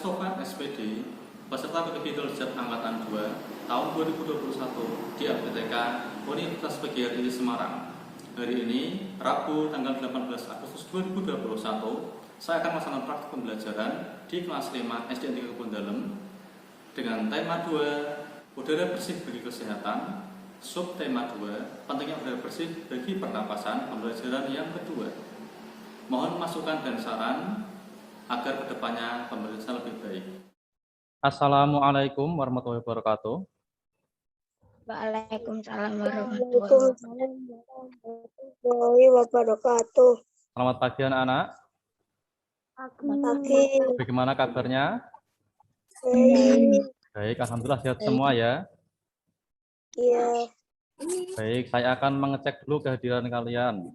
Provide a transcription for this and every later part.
Christopher SPD, peserta PTB Derajat Angkatan 2 tahun 2021 di APTK Universitas PGRI Semarang. Hari ini, Rabu tanggal 18 Agustus 2021, saya akan melaksanakan praktik pembelajaran di kelas 5 SD Negeri Kebon Dalem dengan tema 2, udara bersih bagi kesehatan, subtema 2, pentingnya udara bersih bagi pernapasan, pembelajaran yang kedua. Mohon masukan dan saran agar kedepannya pembelajaran lebih baik. Assalamualaikum warahmatullahi wabarakatuh. Waalaikumsalam warahmatullahi wabarakatuh. Selamat pagi anak-anak. Pagi. Bagaimana kabarnya? Baik, alhamdulillah sehat semua ya. Iya. Baik, saya akan mengecek dulu kehadiran kalian.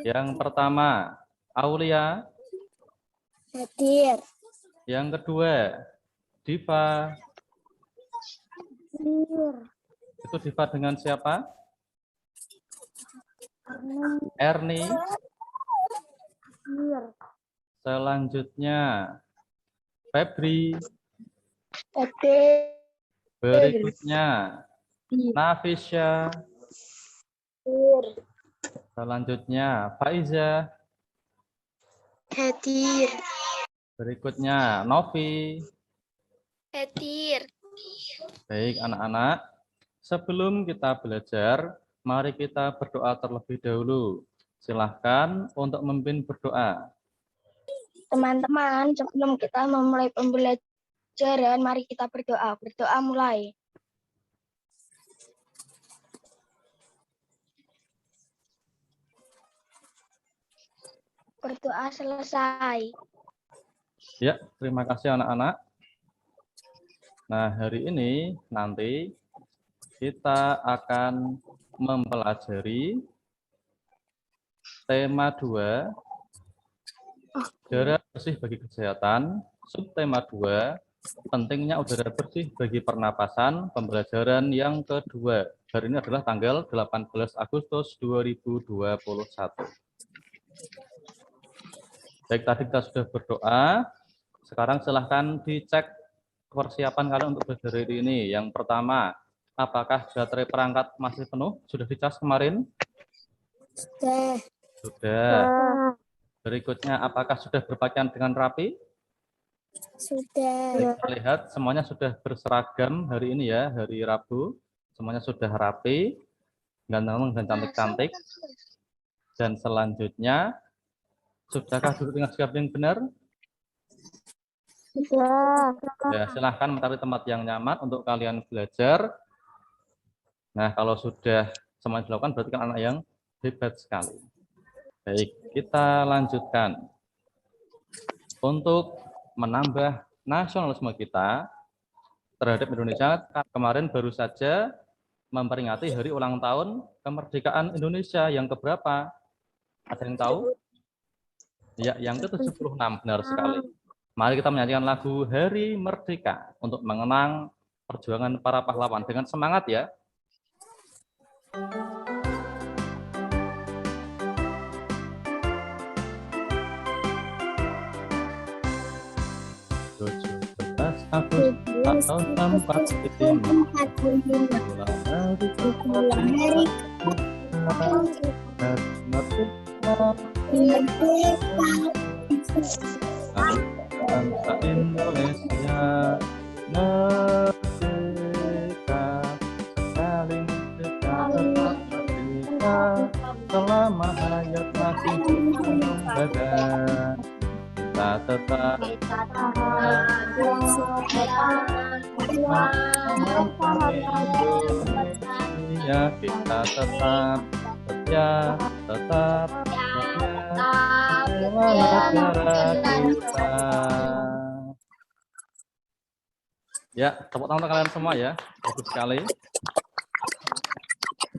Yang pertama, Aulia. Hadir. Yang kedua, Diva. Hadir. Itu Diva dengan siapa? Erni. Hadir. Selanjutnya, Febri. Hadir. Berikutnya, Nafisya. Hadir. Selanjutnya, Faiza. Hadir. Berikutnya, Novi. Hadir. Baik, anak-anak. Sebelum kita belajar, mari kita berdoa terlebih dahulu. Silahkan untuk memimpin berdoa. Teman-teman, sebelum kita memulai pembelajaran, mari kita berdoa. Berdoa mulai. Berdoa selesai. Ya, terima kasih anak-anak. Nah, hari ini nanti kita akan mempelajari tema 2, udara bersih bagi kesehatan, subtema 2, pentingnya udara bersih bagi pernapasan, pembelajaran yang kedua. Hari ini adalah tanggal 18 Agustus 2021. Baik, tadi kita sudah berdoa. Sekarang silahkan dicek persiapan kalian untuk belajar hari ini. Yang pertama, apakah baterai perangkat masih penuh? Sudah dicas kemarin? Sudah. Sudah. Berikutnya, apakah sudah berpakaian dengan rapi? Sudah. Kita lihat semuanya sudah berseragam hari ini ya, hari Rabu. Semuanya sudah rapi, ganteng dan cantik-cantik. Dan selanjutnya, sudahkah duduk dengan sikap yang benar? Sudah. Ya, silahkan mencari tempat yang nyaman untuk kalian belajar. Nah, kalau sudah semuanya dilakukan, berarti kan anak yang hebat sekali. Baik, kita lanjutkan. Untuk menambah nasionalisme kita terhadap Indonesia, kemarin baru saja memperingati hari ulang tahun kemerdekaan Indonesia yang keberapa? Ada yang tahu? Ya, yang ke-76, benar sekali. Mari kita menyanyikan lagu Hari Merdeka untuk mengenang perjuangan para pahlawan dengan semangat ya. Agustus tahun 45 bangsa Indonesia merdeka, saling tetap merdeka, selama hayat masih belum badan, kita tetap Indonesia, kita tetap setia, tetap negara kita. Ya, tepuk tangan untuk kalian semua ya. Bagus sekali.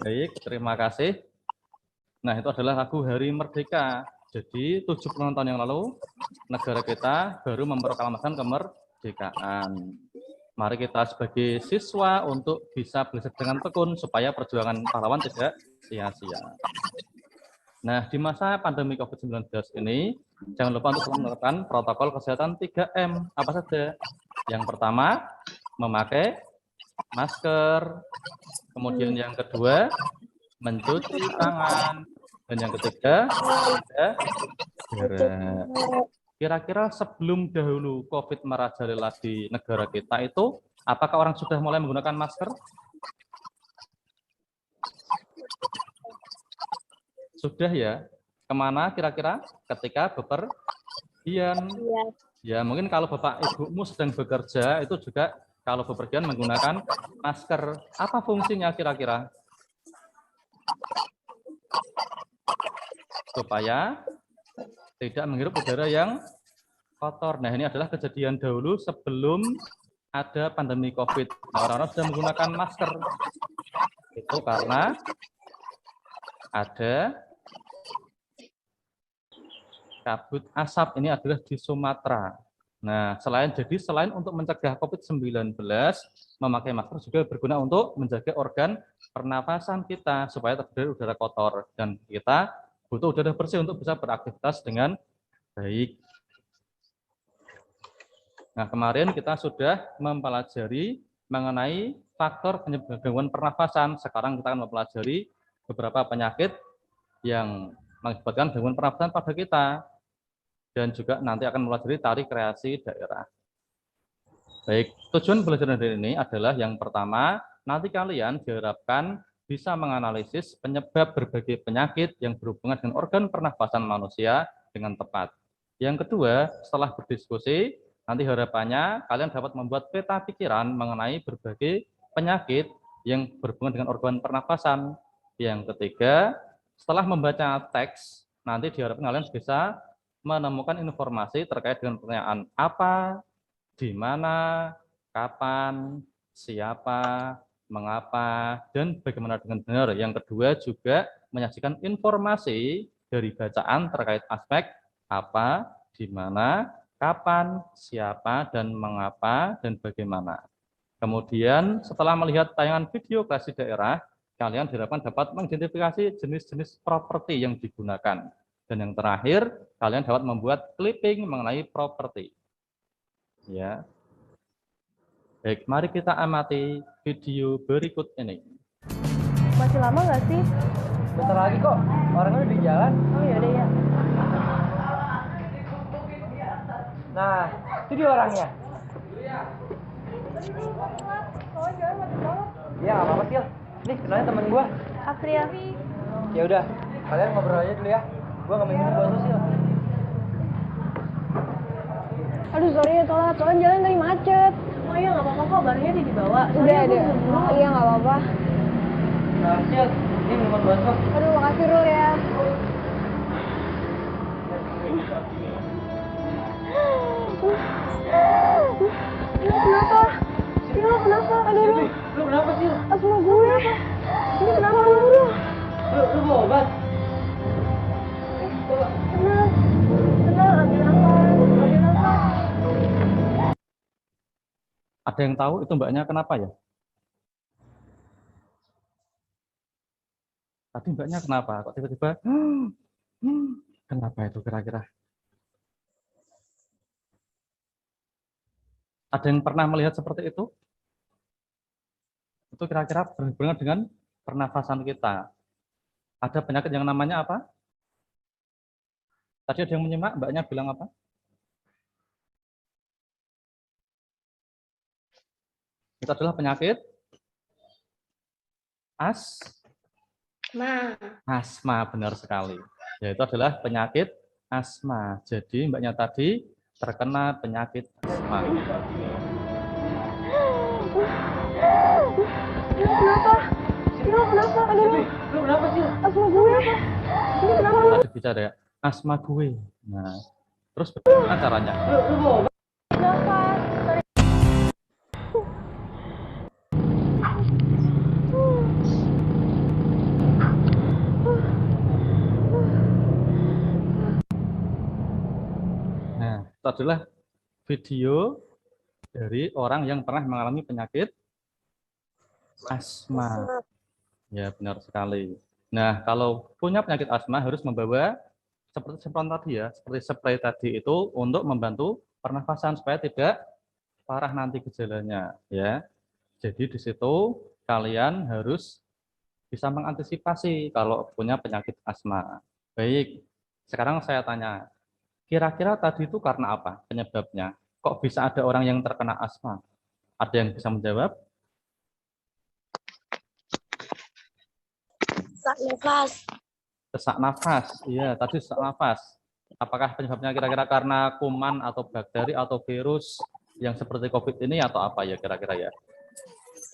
Baik, terima kasih. Nah, itu adalah lagu Hari Merdeka. Jadi, 70 tahun yang lalu, negara kita baru memproklamasikan kemerdekaan. Mari kita sebagai siswa untuk bisa belajar dengan tekun supaya perjuangan pahlawan tidak sia-sia. Nah, di masa pandemi COVID-19 ini, jangan lupa untuk menerapkan protokol kesehatan 3M. Apa saja? Yang pertama, memakai masker. Kemudian yang kedua, mencuci tangan. Dan yang ketiga, jaga jarak. Kira-kira sebelum dahulu COVID merajalela di negara kita itu, apakah orang sudah mulai menggunakan masker? Sudah ya. Kemana kira-kira ketika bepergian? Ya, mungkin kalau Bapak Ibumu sedang bekerja, itu juga kalau bepergian menggunakan masker. Apa fungsinya kira-kira? Supaya tidak menghirup udara yang kotor. Nah, ini adalah kejadian dahulu sebelum ada pandemi COVID. Nah, orang-orang sudah menggunakan masker. Itu karena ada kabut asap. Ini adalah di Sumatera. Nah, selain untuk mencegah COVID-19, memakai masker juga berguna untuk menjaga organ pernafasan kita supaya terhindar dari udara kotor. Dan kita butuh udara bersih untuk bisa beraktivitas dengan baik. Nah, kemarin kita sudah mempelajari mengenai faktor penyebab gangguan pernafasan. Sekarang kita akan mempelajari beberapa penyakit yang mengakibatkan gangguan pernafasan pada kita. Dan juga nanti akan mempelajari tari kreasi daerah. Baik, tujuan pelajaran hari ini adalah yang pertama, nanti kalian diharapkan bisa menganalisis penyebab berbagai penyakit yang berhubungan dengan organ pernafasan manusia dengan tepat. Yang kedua, setelah berdiskusi, nanti harapannya kalian dapat membuat peta pikiran mengenai berbagai penyakit yang berhubungan dengan organ pernafasan. Yang ketiga, setelah membaca teks, nanti diharapkan kalian bisa menemukan informasi terkait dengan pertanyaan apa, di mana, kapan, siapa, mengapa, dan bagaimana dengan benar. Yang kedua juga menyajikan informasi dari bacaan terkait aspek apa, di mana, kapan, siapa, dan mengapa, dan bagaimana. Kemudian setelah melihat tayangan video kreasi daerah, kalian diharapkan dapat mengidentifikasi jenis-jenis properti yang digunakan. Dan yang terakhir, kalian dapat membuat clipping mengenai properti. Ya. Baik, mari kita amati video berikut ini. Masih lama nggak sih? Bentar lagi kok, orangnya udah di jalan. Oh iya deh ya. Nah, itu dia orangnya. Oh jalan mati banget. Iya, nggak apa-apa sih. Nih, kenalnya temen gua. April. Ya udah, kalian ngobrol aja dulu ya. Gua nggak minum buat lu sih. Aduh sorry ya telat, soalnya jalan dari macet. Oh iya nggak apa-apa kok, barangnya dibawa. Udah ada. Iya nggak apa-apa. Nah, Sil, ini minuman buat lu. Aduh makasih Rul ya. Kenapa? Sil kenapa? Aduh. Lu kenapa sih? Asma gue. Ini kenapa lu? Lu mau obat? Tenang. Tenang, ambil nafas. Ambil nafas. Ada yang tahu itu mbaknya kenapa ya? Tadi mbaknya kenapa? Kok tiba-tiba, kenapa itu kira-kira? Ada yang pernah melihat seperti itu? Itu kira-kira berhubungan dengan pernafasan kita. Ada penyakit yang namanya apa? Tadi ada yang menyimak, mbaknya bilang apa? Itu adalah penyakit asma, benar sekali. Yaitu adalah penyakit asma. Jadi mbaknya tadi terkena penyakit asma. Kenapa? Sil kenapa? Aduh. Lu kenapa sih? Asma gue. Ini kenapa lu? Tadi bicara ya, asma gue. Nah, terus bagaimana caranya? Lu mau obat? Nafas. Sorry. Nah, itu adalah video dari orang yang pernah mengalami penyakit asma. Ya, benar sekali. Nah, kalau punya penyakit asma harus membawa seperti semprotan tadi ya, seperti spray tadi itu untuk membantu pernafasan supaya tidak parah nanti gejalanya ya. Jadi di situ kalian harus bisa mengantisipasi kalau punya penyakit asma. Baik, sekarang saya tanya, kira-kira tadi itu karena apa penyebabnya? Kok bisa ada orang yang terkena asma? Ada yang bisa menjawab? Sak nafas. Sesak nafas. Iya, tadi sesak nafas. Apakah penyebabnya kira-kira karena kuman atau bakteri atau virus yang seperti COVID ini atau apa ya kira-kira ya?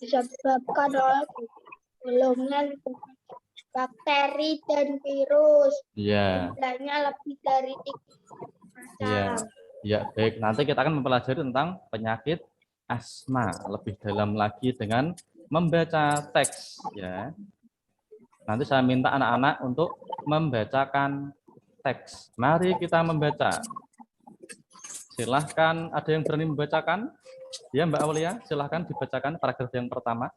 Disebabkan oleh golongan bakteri dan virus. Iya, Jumlahnya lebih dari 3 iya. macam. Ya, baik. Nanti kita akan mempelajari tentang penyakit asma lebih dalam lagi dengan membaca teks ya. Nanti saya minta anak-anak untuk membacakan teks. Mari kita membaca. Silahkan, ada yang berani membacakan? Ya, Mbak Aulia, silahkan dibacakan paragraf yang pertama.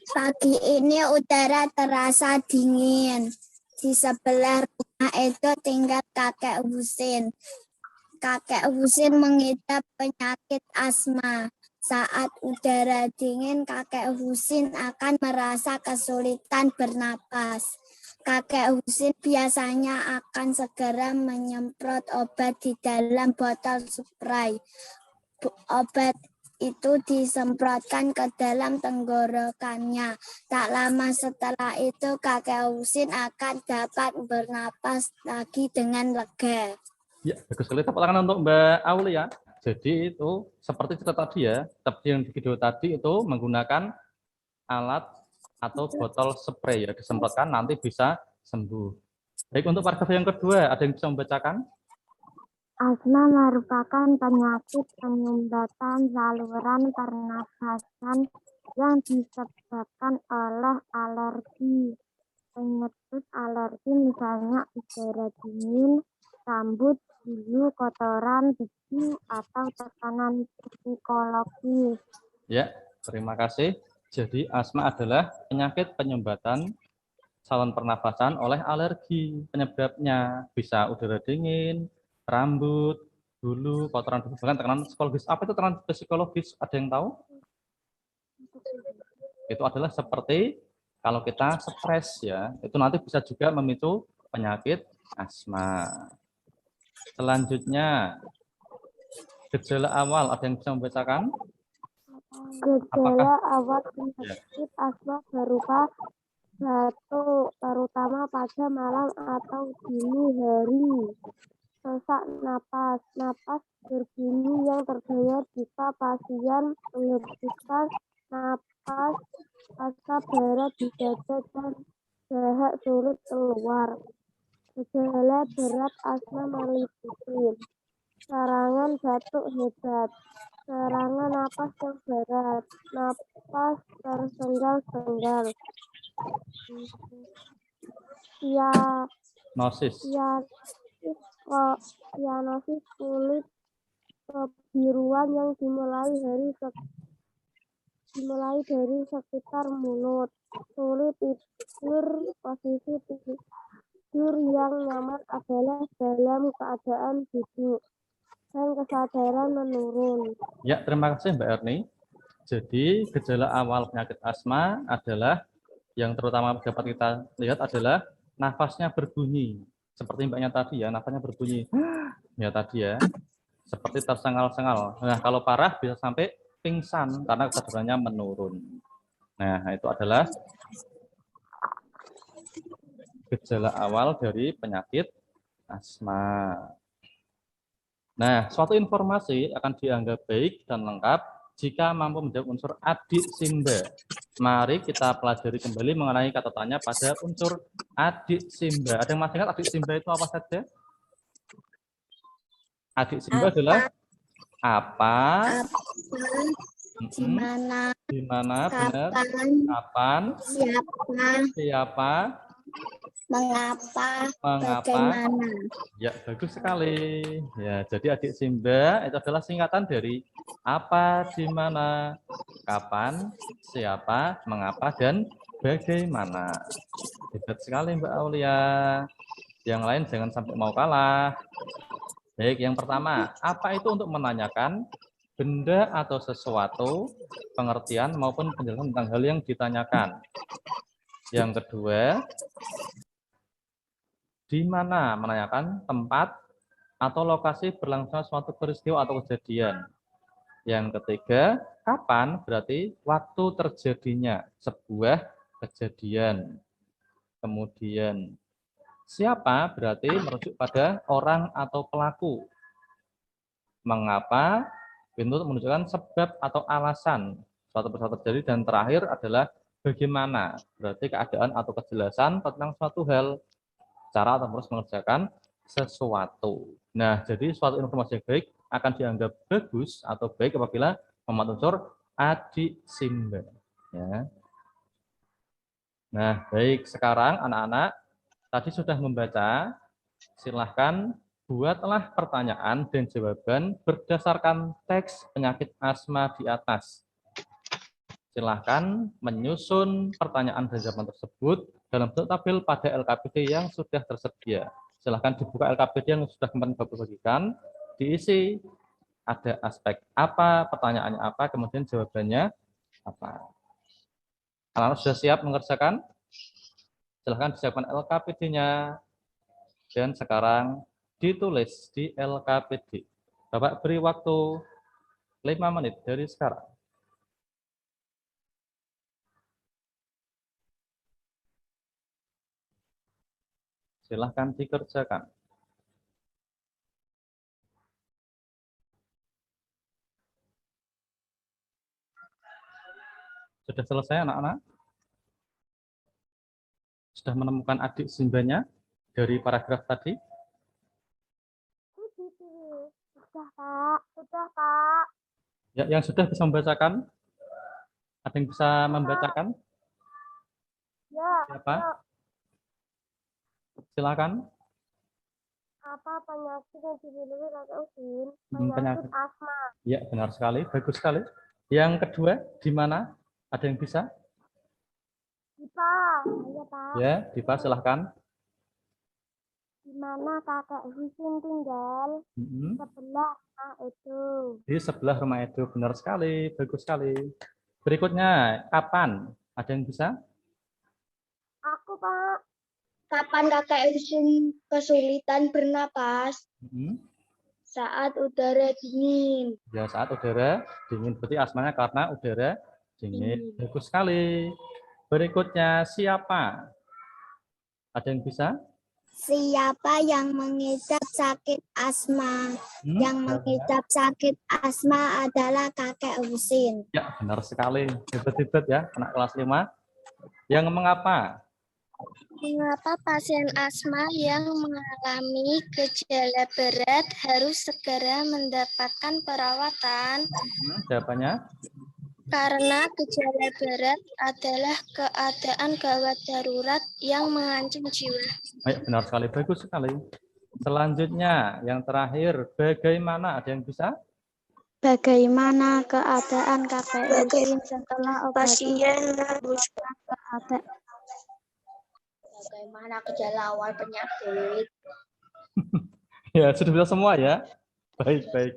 Pagi ini udara terasa dingin. Di sebelah rumah itu tinggal kakek Husin. Kakek Husin mengidap penyakit asma. Saat udara dingin, kakek Husin akan merasa kesulitan bernapas. Kakek Husin biasanya akan segera menyemprot obat di dalam botol spray. Obat itu disemprotkan ke dalam tenggorokannya. Tak lama setelah itu, kakek Husin akan dapat bernapas lagi dengan lega. Ya, bagus sekali. Tepuk tangan untuk Mbak Aulia. Jadi itu seperti cerita tadi ya, seperti yang di video tadi itu menggunakan alat atau botol spray ya, disemprotkan nanti bisa sembuh. Baik, untuk paragraf yang kedua, ada yang bisa membacakan? Asma merupakan penyakit penyumbatan saluran pernafasan yang disebabkan oleh alergi. Penyebab alergi misalnya udara dingin, rambut, bulu, kotoran, biji, atau tekanan psikologis. Ya, terima kasih. Jadi asma adalah penyakit penyumbatan saluran pernafasan oleh alergi. Penyebabnya bisa udara dingin, rambut, bulu, kotoran tubuh, bahkan tekanan psikologis. Apa itu tekanan psikologis? Ada yang tahu? Itu adalah seperti kalau kita stres ya, itu nanti bisa juga memicu penyakit asma. Selanjutnya, gejala awal, ada yang bisa membacakan? Gejala awal penyakit asma berupa batuk, terutama pada malam atau dini hari. Sesak napas, napas berbunyi yang terdengar jika pasien menghembuskan napas, rasa berat di dada dan dahak sulit keluar. Gejala berat asma meliputi serangan batuk hebat, serangan napas yang berat, napas tersengal-sengal, Nosis. Sianosis kulit kebiruan yang dimulai dari sekitar mulut, sulit tidur, posisi tidur yang nyaman adalah dalam keadaan duduk, dan kesadaran menurun. Ya, terima kasih Mbak Erni. Jadi gejala awal penyakit asma adalah yang terutama dapat kita lihat adalah nafasnya berbunyi. Seperti mbaknya tadi ya, nafasnya berbunyi. Ya tadi ya, seperti tersengal-sengal. Nah, kalau parah bisa sampai pingsan karena kesadarannya menurun. Nah, itu adalah gejala awal dari penyakit asma. Nah, suatu informasi akan dianggap baik dan lengkap jika mampu menjawab unsur adik simba. Mari kita pelajari kembali mengenai kata tanya pada unsur adik simba. Ada yang masih ingat adik simba itu apa saja? Adik simba adalah apa, di mana, benar, kapan, siapa, mengapa, mengapa. bagaimana. Ya, bagus sekali. Ya, jadi adik simba itu adalah singkatan dari apa, di mana, kapan, siapa, mengapa, dan bagaimana. Hebat sekali Mbak Aulia. Yang lain jangan sampai mau kalah. Baik, yang pertama, apa itu untuk menanyakan benda atau sesuatu, pengertian maupun penjelasan tentang hal yang ditanyakan. Yang kedua, di mana menanyakan tempat atau lokasi berlangsungnya suatu peristiwa atau kejadian. Yang ketiga, kapan berarti waktu terjadinya sebuah kejadian. Kemudian, siapa berarti merujuk pada orang atau pelaku. Mengapa untuk menunjukkan sebab atau alasan suatu peristiwa terjadi. Dan terakhir adalah bagaimana berarti keadaan atau kejelasan tentang suatu hal, cara atau proses mengerjakan sesuatu. Nah, jadi suatu informasi yang baik akan dianggap bagus atau baik apabila memuat unsur adisimba. Ya. Nah, baik, sekarang anak-anak tadi sudah membaca, silahkan buatlah pertanyaan dan jawaban berdasarkan teks penyakit asma di atas. Silahkan menyusun pertanyaan dan jawaban tersebut dalam bentuk tabel pada LKPD yang sudah tersedia. Silahkan dibuka LKPD yang sudah kemarin Bapak bagikan, diisi ada aspek apa, pertanyaannya apa, kemudian jawabannya apa. Anak-anak sudah siap mengerjakan? Silahkan disiapkan LKPD-nya. Dan sekarang ditulis di LKPD. Bapak beri waktu 5 menit dari sekarang. Silahkan dikerjakan. Sudah selesai anak-anak? Sudah menemukan adik simbanya dari paragraf tadi? Sudah, Pak. Sudah, Pak. Ya, yang sudah bisa membacakan? Ada yang bisa membacakan? Ya. Siapa? Silakan. Apa penyakit yang dimiliki kakek Udin? Penyakit asma. Ya, benar sekali. Bagus sekali. Yang kedua, di mana? Ada yang bisa? Dipa. Iya, Pak. Ya, Dipa, silahkan. Di mana kakek Husin tinggal? Sebelah rumah itu. Di sebelah rumah itu. Benar sekali. Bagus sekali. Berikutnya, kapan? Ada yang bisa? Aku, Pak. Kapan kakek Husin kesulitan bernapas? Saat udara dingin. Ya, saat udara dingin. Berarti asmanya karena udara dingin. Bagus sekali. Berikutnya, siapa? Ada yang bisa? Siapa yang mengidap sakit asma? Yang mengidap sakit asma adalah kakek Husin. Ya, benar sekali. Hebat-hebat ya, anak kelas 5. Yang mengapa? Mengapa pasien asma yang mengalami gejala berat harus segera mendapatkan perawatan? Jawabannya? Karena gejala berat adalah keadaan gawat darurat yang mengancam jiwa. Baik, benar sekali. Bagus sekali. Selanjutnya, yang terakhir, bagaimana? Ada yang bisa? Bagaimana keadaan kakek Husin setelah pasien keadaan? Bagaimana gejala awal penyakit? Ya, sudah bisa semua ya. Baik, baik.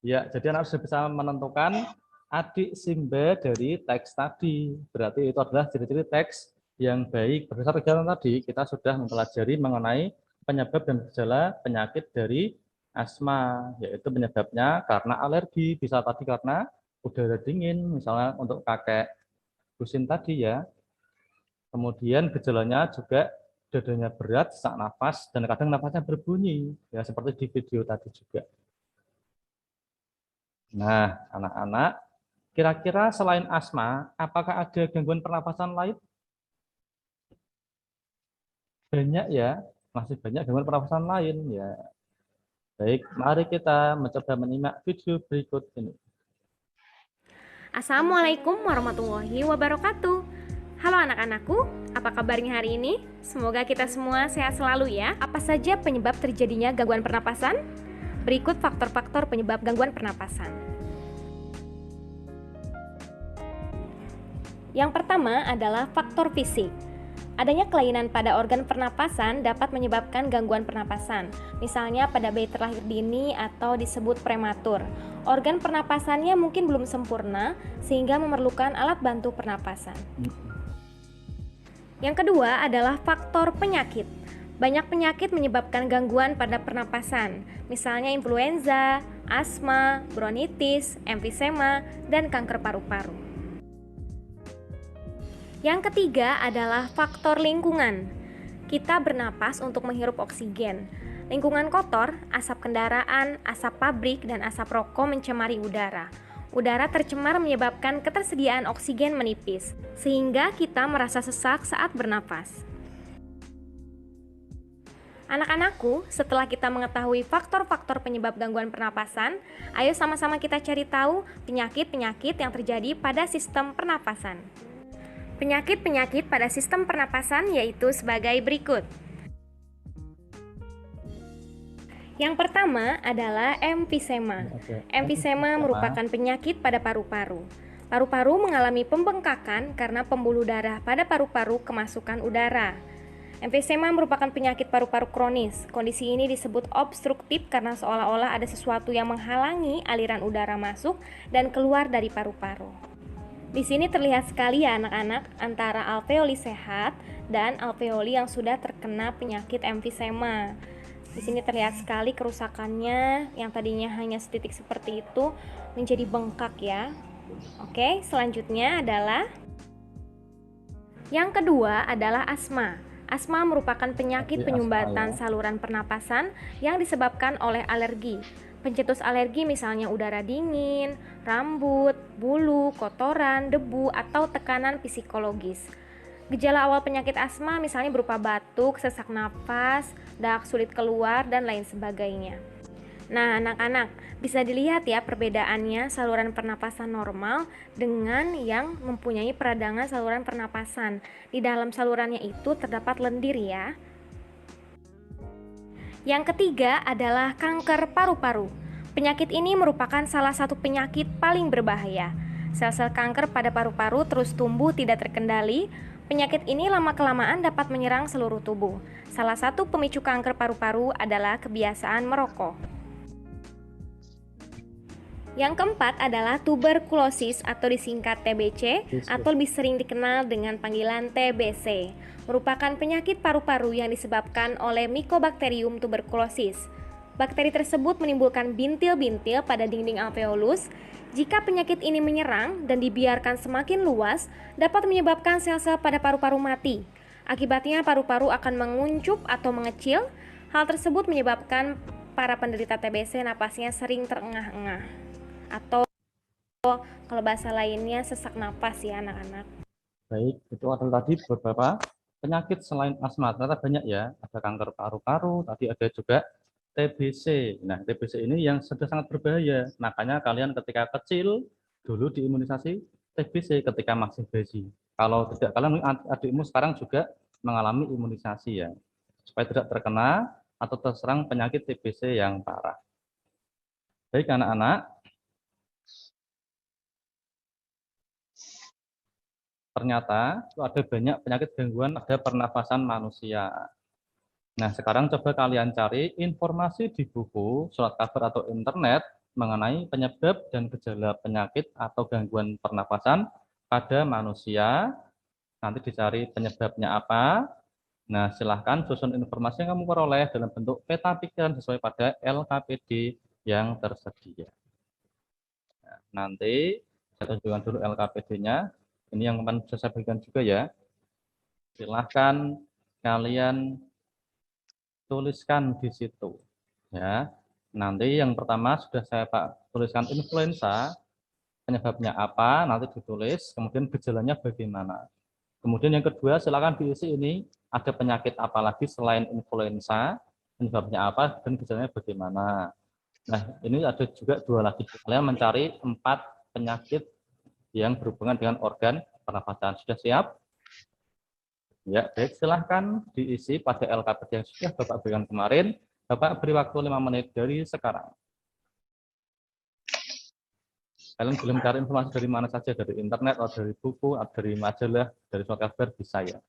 Ya, jadi anak sudah bisa menentukan adik simba dari teks tadi. Berarti itu adalah ciri-ciri teks yang baik. Berdasarkan kegiatan tadi, kita sudah mempelajari mengenai penyebab dan gejala penyakit dari asma, yaitu penyebabnya karena alergi, bisa tadi karena udara dingin, misalnya untuk kakek Husin tadi ya. Kemudian gejalanya juga dadanya berat, sesak nafas, dan kadang nafasnya berbunyi, ya seperti di video tadi juga. Nah, anak-anak, kira-kira selain asma, apakah ada gangguan pernapasan lain? Banyak ya, masih banyak gangguan pernapasan lain ya. Baik, mari kita mencoba menyimak video berikut ini. Assalamualaikum warahmatullahi wabarakatuh. Halo anak-anakku, apa kabarnya hari ini? Semoga kita semua sehat selalu ya. Apa saja penyebab terjadinya gangguan pernapasan? Berikut faktor-faktor penyebab gangguan pernapasan. Yang pertama adalah faktor fisik. Adanya kelainan pada organ pernapasan dapat menyebabkan gangguan pernapasan, misalnya pada bayi terlahir dini atau disebut prematur. Organ pernapasannya mungkin belum sempurna sehingga memerlukan alat bantu pernapasan. Yang kedua adalah faktor penyakit. Banyak penyakit menyebabkan gangguan pada pernapasan, misalnya influenza, asma, bronkitis, emfisema, dan kanker paru-paru. Yang ketiga adalah faktor lingkungan. Kita bernapas untuk menghirup oksigen. Lingkungan kotor, asap kendaraan, asap pabrik, dan asap rokok mencemari udara. Udara tercemar menyebabkan ketersediaan oksigen menipis, sehingga kita merasa sesak saat bernapas. Anak-anakku, setelah kita mengetahui faktor-faktor penyebab gangguan pernapasan, ayo sama-sama kita cari tahu penyakit-penyakit yang terjadi pada sistem pernapasan. Penyakit-penyakit pada sistem pernapasan yaitu sebagai berikut. Yang pertama adalah emfisema. Emfisema merupakan penyakit pada paru-paru. Paru-paru mengalami pembengkakan karena pembuluh darah pada paru-paru kemasukan udara. Emfisema merupakan penyakit paru-paru kronis. Kondisi ini disebut obstruktif karena seolah-olah ada sesuatu yang menghalangi aliran udara masuk dan keluar dari paru-paru. Di sini terlihat sekali ya anak-anak antara alveoli sehat dan alveoli yang sudah terkena penyakit emfisema. Di sini terlihat sekali kerusakannya yang tadinya hanya setitik seperti itu menjadi bengkak ya. Oke, selanjutnya adalah yang kedua adalah asma. Asma merupakan penyakit penyumbatan saluran pernapasan yang disebabkan oleh alergi. Pencetus alergi misalnya udara dingin, rambut, bulu, kotoran, debu, atau tekanan psikologis. Gejala awal penyakit asma misalnya berupa batuk, sesak napas, dahaga sulit keluar, dan lain sebagainya. Nah, anak-anak, bisa dilihat ya perbedaannya saluran pernapasan normal dengan yang mempunyai peradangan saluran pernapasan. Di dalam salurannya itu terdapat lendir ya. Yang ketiga adalah kanker paru-paru. Penyakit ini merupakan salah satu penyakit paling berbahaya. Sel-sel kanker pada paru-paru terus tumbuh tidak terkendali. Penyakit ini lama-kelamaan dapat menyerang seluruh tubuh. Salah satu pemicu kanker paru-paru adalah kebiasaan merokok. Yang keempat adalah tuberkulosis atau disingkat TBC atau lebih sering dikenal dengan panggilan TBC. Merupakan penyakit paru-paru yang disebabkan oleh Mycobacterium tuberculosis. Bakteri tersebut menimbulkan bintil-bintil pada dinding alveolus. Jika penyakit ini menyerang dan dibiarkan semakin luas, dapat menyebabkan sel-sel pada paru-paru mati. Akibatnya paru-paru akan menguncup atau mengecil. Hal tersebut menyebabkan para penderita TBC napasnya sering terengah-engah. Atau kalau bahasa lainnya sesak napas ya anak-anak. Baik, itu adalah tadi beberapa penyakit selain asma. Ternyata banyak ya, ada kanker paru-paru, tadi ada juga TBC. Nah, TBC ini yang sudah sangat berbahaya. Makanya kalian ketika kecil dulu diimunisasi TBC ketika masih bayi. Kalau tidak, kalian adikmu sekarang juga mengalami imunisasi ya, supaya tidak terkena atau terserang penyakit TBC yang parah. Baik anak-anak, ternyata itu ada banyak penyakit gangguan pada pernafasan manusia. Nah, sekarang coba kalian cari informasi di buku, surat kabar atau internet mengenai penyebab dan gejala penyakit atau gangguan pernafasan pada manusia. Nanti dicari penyebabnya apa. Nah, silahkan susun informasi yang kamu peroleh dalam bentuk peta pikiran sesuai pada LKPD yang tersedia. Nah, nanti saya tunjukkan dulu LKPD-nya. Ini yang akan saya berikan juga ya. Silahkan kalian tuliskan di situ. Ya. Nanti yang pertama sudah saya tuliskan influenza, penyebabnya apa, nanti ditulis, kemudian gejalanya bagaimana. Kemudian yang kedua silakan diisi ini ada penyakit apa lagi selain influenza, penyebabnya apa dan gejalanya bagaimana. Nah, ini ada juga dua lagi. Kalian mencari 4 penyakit yang berhubungan dengan organ pernapasan. Sudah siap? Ya, baik, silahkan diisi pada LKPD yang sudah Bapak berikan kemarin. Bapak beri waktu 5 menit dari sekarang. Kalian belum cari informasi dari mana saja, dari internet, atau dari buku, atau dari majalah, dari surat kabar, bisa ya.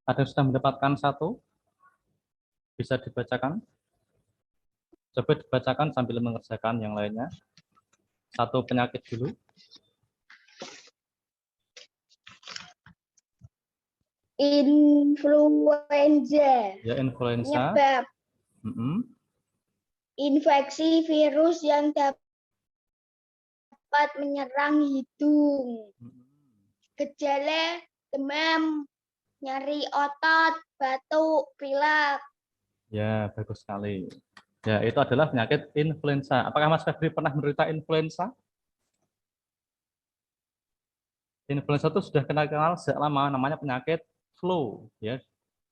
Ada yang sudah mendapatkan satu? Bisa dibacakan? Coba dibacakan sambil mengerjakan yang lainnya. Satu penyakit dulu. Influenza. Ya, influenza. Penyebab Mm-mm. infeksi virus yang dapat menyerang hidung. Gejala demam, nyeri otot, batuk, pilek. Ya, bagus sekali. Ya, itu adalah penyakit influenza. Apakah Mas Febri pernah menderita influenza? Influenza itu sudah kenal sejak lama, namanya penyakit flu. Ya,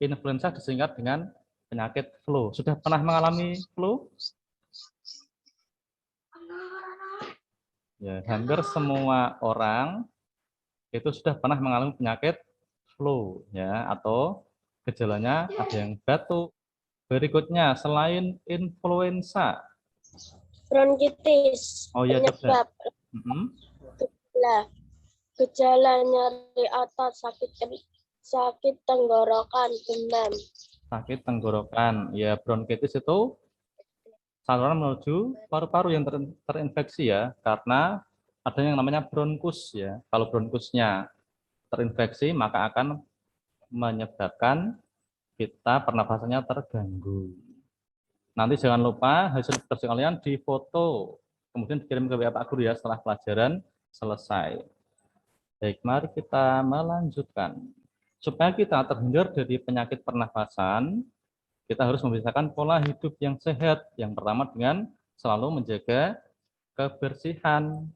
influenza disingkat dengan penyakit flu. Sudah pernah mengalami flu? Ya, hampir semua orang itu sudah pernah mengalami penyakit flu, ya, atau gejalanya ada yang batuk. Berikutnya, selain influenza. Bronkitis, Oh ya, penyebab gejala nyeri otot, sakit tenggorokan, demam. Sakit tenggorokan, ya, bronkitis itu saluran menuju paru-paru yang terinfeksi ya, karena ada yang namanya bronkus ya. Kalau bronkusnya terinfeksi, maka akan menyebabkan kita pernapasannya terganggu. Nanti jangan lupa hasil kerja kalian difoto, kemudian dikirim ke WA Pak Guru ya setelah pelajaran selesai. Baik, mari kita melanjutkan. Supaya kita terhindar dari penyakit pernafasan, kita harus membiasakan pola hidup yang sehat. Yang pertama dengan selalu menjaga kebersihan.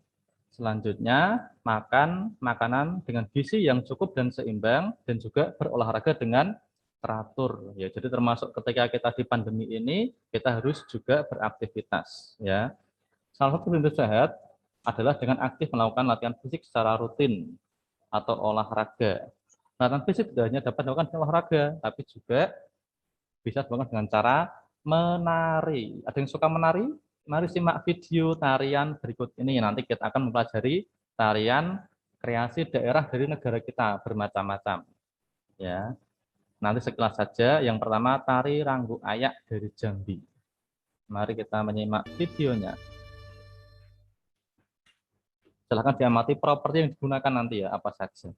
Selanjutnya, makan makanan dengan gizi yang cukup dan seimbang, dan juga berolahraga dengan teratur. Ya, jadi termasuk ketika kita di pandemi ini, kita harus juga beraktivitas. Ya, salah satu prinsip sehat adalah dengan aktif melakukan latihan fisik secara rutin atau olahraga. Latihan fisik tidak hanya dapat dilakukan dengan olahraga, tapi juga bisa dilakukan dengan cara menari. Ada yang suka menari? Mari simak video tarian berikut ini. Nanti kita akan mempelajari tarian kreasi daerah dari negara kita bermacam-macam. Ya, nanti sekilas saja. Yang pertama tari Ranggu Ayak dari Jambi. Mari kita menyimak videonya. Silahkan diamati properti yang digunakan nanti ya, apa saja.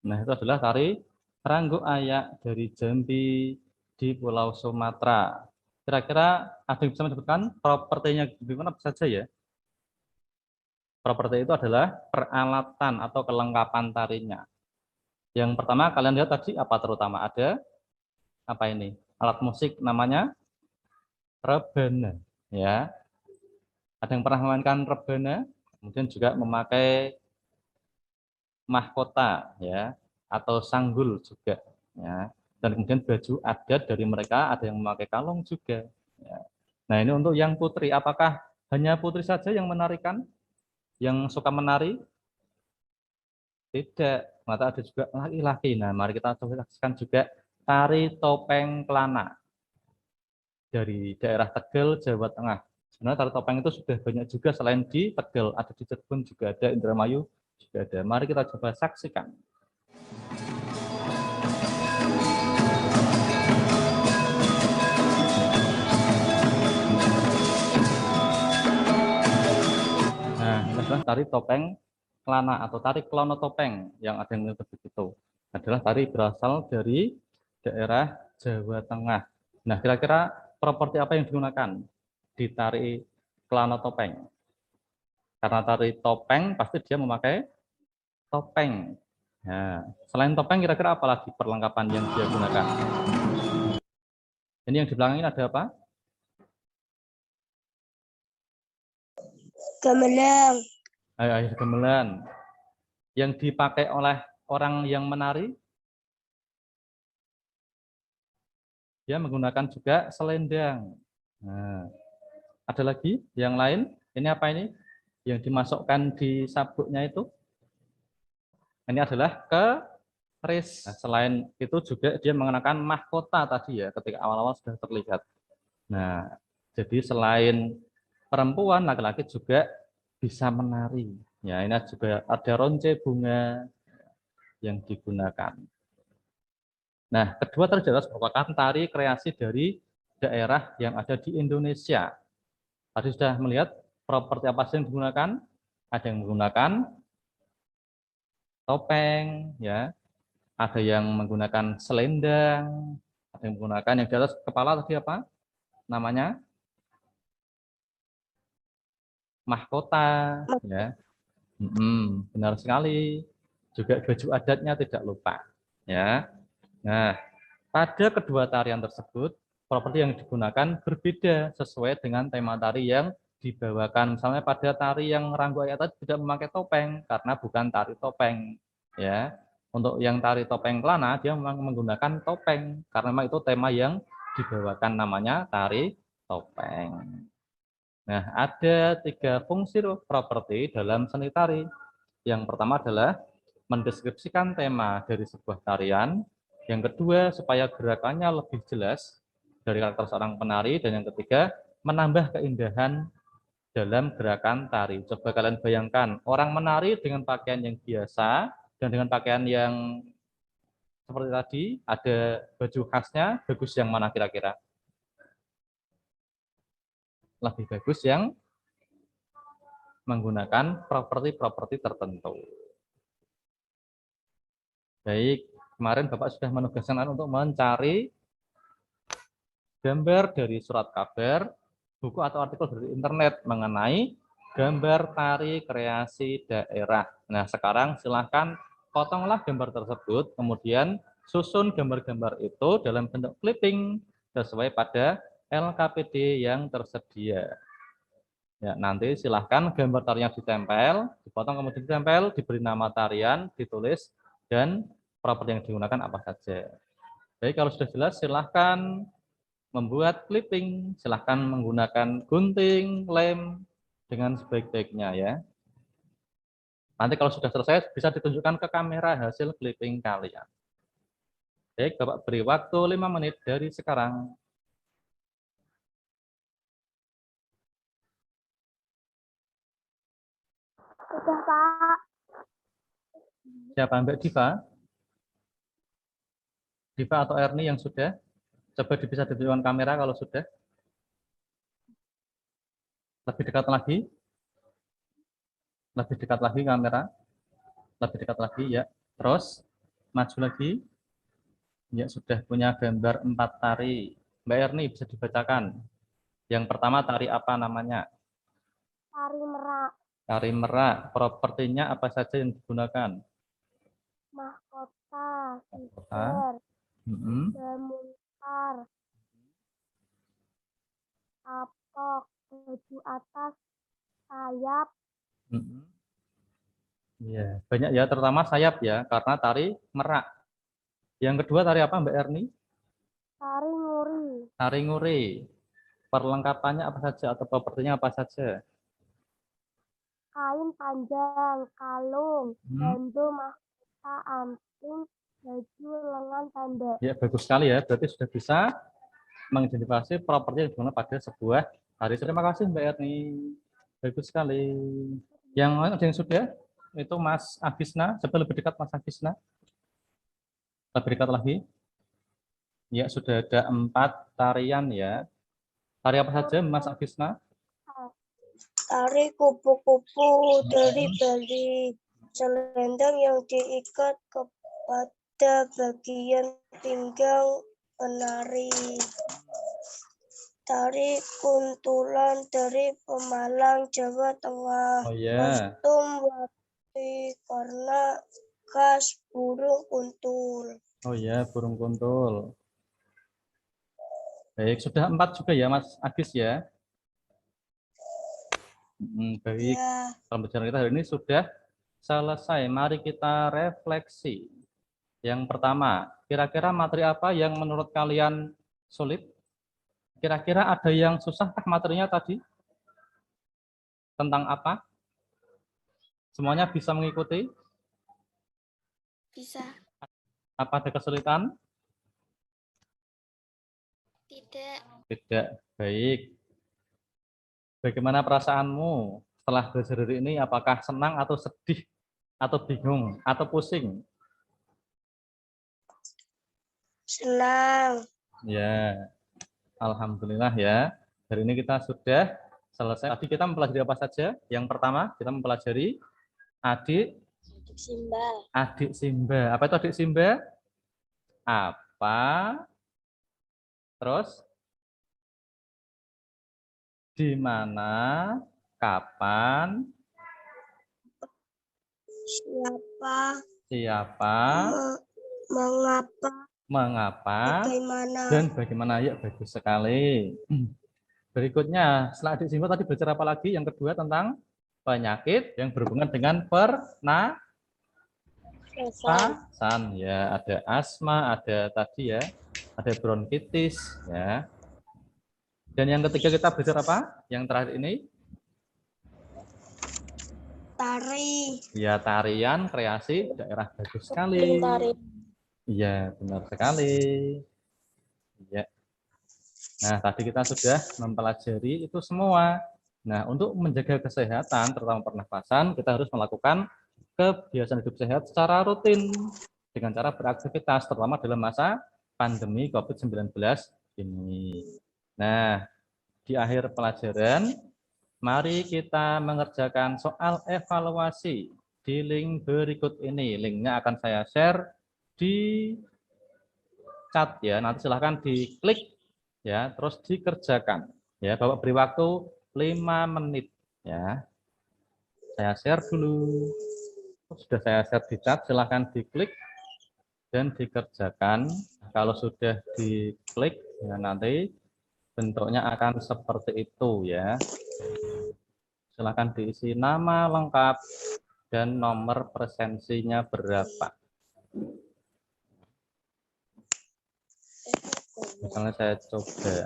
Nah, itu adalah tari Ranggu Ayak dari Jambi di Pulau Sumatera. Kira-kira ada yang bisa menyebutkan propertinya gimana saja ya? Properti itu adalah peralatan atau kelengkapan tarinya. Yang pertama kalian lihat tadi apa terutama? Ada apa ini? Alat musik namanya rebana. Ya. Ada yang pernah memainkan rebana? Kemudian juga memakai mahkota ya, atau sanggul juga ya. Dan kemudian baju adat dari mereka ada yang memakai kalung juga ya. Nah, ini untuk yang putri, apakah hanya putri saja yang menarikan, yang suka menari? Tidak, maka ada juga laki-laki. Nah, mari kita coba saksikan juga tari topeng kelana dari daerah Tegal, Jawa Tengah. Sebenarnya tari topeng itu sudah banyak juga selain di Tegal, ada di Cirebon juga ada, Indramayu juga ada. Mari kita coba saksikan. Nah, ini adalah tari topeng kelana atau tari klono topeng yang ada yang menyebut itu. Adalah tari berasal dari daerah Jawa Tengah. Nah, kira-kira properti apa yang digunakan di tari kelana topeng? Karena tari topeng pasti dia memakai topeng. Nah, selain topeng kira-kira apa lagi perlengkapan yang dia gunakan? Ini yang di belakang ini ada apa? Gamelan. Ayo, gamelan. Yang dipakai oleh orang yang menari, dia menggunakan juga selendang. Nah, ada lagi yang lain? Ini apa ini? Yang dimasukkan di sabuknya itu? Ini adalah keris. Nah, selain itu juga dia mengenakan mahkota tadi ya, ketika awal-awal sudah terlihat. Nah, jadi selain perempuan, laki-laki juga bisa menari. Ya, ini juga ada ronce bunga yang digunakan. Nah, kedua tari jelas merupakan tari kreasi dari daerah yang ada di Indonesia. Tadi sudah melihat properti apa sih yang digunakan? Ada yang menggunakan topeng, ya. Ada yang menggunakan selendang, ada yang menggunakan yang di atas kepala tadi apa? Namanya mahkota, ya. Benar sekali. Juga baju adatnya tidak lupa, ya. Nah, pada kedua tarian tersebut, properti yang digunakan berbeda sesuai dengan tema tari yang dibawakan. Misalnya pada tari yang Ranggo Ayat tadi tidak memakai topeng karena bukan tari topeng, ya. Untuk yang tari topeng Kelana dia memang menggunakan topeng karena memang itu tema yang dibawakan, namanya tari topeng. Nah, ada 3 fungsi properti dalam seni tari. Yang pertama adalah mendeskripsikan tema dari sebuah tarian. Yang kedua, supaya gerakannya lebih jelas dari karakter seorang penari. Dan yang ketiga, menambah keindahan dalam gerakan tari. Coba kalian bayangkan, orang menari dengan pakaian yang biasa dan dengan pakaian yang seperti tadi, ada baju khasnya, bagus yang mana kira-kira? Lebih bagus yang menggunakan properti-properti tertentu. Baik, kemarin Bapak sudah menugaskan untuk mencari gambar dari surat kabar, buku atau artikel dari internet mengenai gambar tari kreasi daerah. Nah, sekarang silahkan potonglah gambar tersebut, kemudian susun gambar-gambar itu dalam bentuk clipping sesuai pada LKPD yang tersedia. Ya, nanti silahkan gambar tarian ditempel, dipotong kemudian ditempel, diberi nama tarian, ditulis, dan properti yang digunakan apa saja. Jadi kalau sudah jelas, silahkan membuat clipping, silahkan menggunakan gunting, lem, dengan sebaik-baiknya ya. Nanti kalau sudah selesai, bisa ditunjukkan ke kamera hasil clipping kalian. Baik, Bapak beri waktu 5 menit dari sekarang. Sudah, Pak. Siapa Mbak Diva? Diva atau Erni yang sudah? Coba bisa ditunjukkan kamera kalau sudah. Lebih dekat lagi. Lebih dekat lagi kamera. Lebih dekat lagi ya. Terus maju lagi. Ya, sudah punya gambar 4 tari. Mbak Erni bisa dibacakan. Yang pertama tari apa namanya? Tari merak, Tari merak. Propertinya apa saja yang digunakan? mahkota, Mahkota. siber, Mm-mm. gemuntar, apok, baju atas, sayap, Mm-mm. Ya, banyak ya, terutama sayap ya, karena tari merak. Yang kedua tari apa Mbak Erni? tari nguri, Tari nguri. Perlengkapannya apa saja atau propertinya apa saja? kain panjang, kalung, Hmm. bandu, mahkota, anting, baju, lengan, tanda. Ya, bagus sekali ya. Berarti sudah bisa mengidentifikasi properti yang digunakan pada sebuah tari. Terima kasih Mbak Erni. Bagus sekali. Yang lain ada yang sudah? Itu Mas Agisna. Coba lebih dekat Mas Agisna. Lebih dekat lagi. Ya, sudah ada 4 tarian ya. Tari apa saja Mas Agisna? Tari kupu-kupu dari Bali. Selendang yang diikat kepada bagian pinggang penari. Tari kuntulan dari Pemalang, Jawa Tengah. Oh ya. Kostum wati karena khas burung kuntul. Oh ya, burung kuntul. Baik, sudah 4 juga ya Mas Agis ya. Baik, Ya, pembelajaran kita hari ini sudah selesai. Mari kita refleksi. Yang pertama, kira-kira materi apa yang menurut kalian sulit? Kira-kira ada yang susahkah materinya tadi? Tentang apa? Semuanya bisa mengikuti? Bisa. Apa ada kesulitan? Tidak. Tidak. Baik. Bagaimana perasaanmu setelah belajar hari ini? Apakah senang atau sedih? Atau bingung? Atau pusing? senang. Ya, alhamdulillah ya. Hari ini kita sudah selesai. Tadi kita mempelajari apa saja? Yang pertama, kita mempelajari adik Simba. adik Simba. Apa itu adik Simba? Apa? Terus di mana? Kapan? Siapa? Siapa? Mengapa? Mengapa? Bagaimana? Dan bagaimana? Ya, bagus sekali. Berikutnya, setelah adik Simba tadi belajar apa lagi? Yang kedua tentang penyakit yang berhubungan dengan pernapasan. Ya, ada asma, ada tadi ya, ada bronkitis ya. Dan yang ketiga kita belajar apa? Yang terakhir ini? Tari. Ya, tarian kreasi daerah. Bagus sekali. Tari. Iya, benar sekali. Ya. Nah, tadi kita sudah mempelajari itu semua. Nah, untuk menjaga kesehatan, terutama pernafasan, kita harus melakukan kebiasaan hidup sehat secara rutin dengan cara beraktivitas, terutama dalam masa pandemi COVID-19 ini. Nah, di akhir pelajaran, mari kita mengerjakan soal evaluasi di link berikut ini. Linknya akan saya share di chat ya. Nanti silahkan diklik ya, terus dikerjakan ya. Bapak beri waktu 5 menit ya. Saya share dulu. Sudah saya share di chat, silahkan diklik dan dikerjakan. Kalau sudah diklik ya, nanti bentuknya akan seperti itu ya. Silahkan diisi nama lengkap dan nomor presensinya berapa. Misalnya saya coba.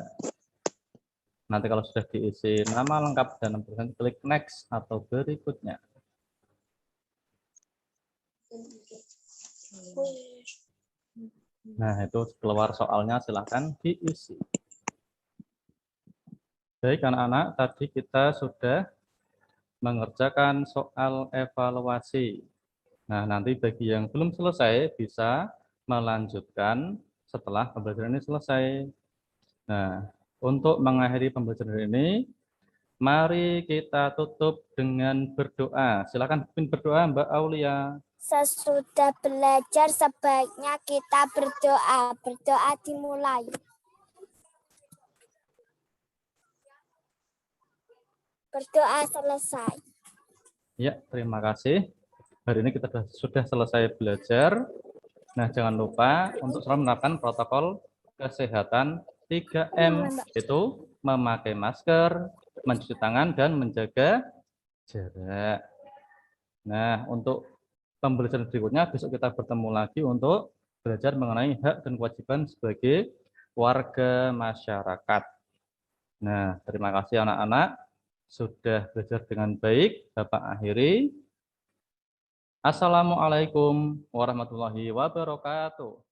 Nanti kalau sudah diisi nama lengkap dan nomor presensi, klik next atau berikutnya. Nah, itu keluar soalnya, silahkan diisi. Baik anak-anak, tadi kita sudah mengerjakan soal evaluasi. Nah, nanti bagi yang belum selesai bisa melanjutkan setelah pembelajaran ini selesai. Nah, untuk mengakhiri pembelajaran ini, mari kita tutup dengan berdoa. Silakan pimpin berdoa Mbak Aulia. Sesudah belajar sebaiknya kita berdoa. Berdoa dimulai. Berdoa selesai. Ya, terima kasih. Hari ini kita sudah selesai belajar. Nah, jangan lupa untuk selalu menerapkan protokol kesehatan 3M, yaitu memakai masker, mencuci tangan, dan menjaga jarak. Nah, untuk pembelajaran berikutnya, besok kita bertemu lagi untuk belajar mengenai hak dan kewajiban sebagai warga masyarakat. Nah, terima kasih anak-anak. Sudah belajar dengan baik, Bapak akhiri. Assalamualaikum warahmatullahi wabarakatuh.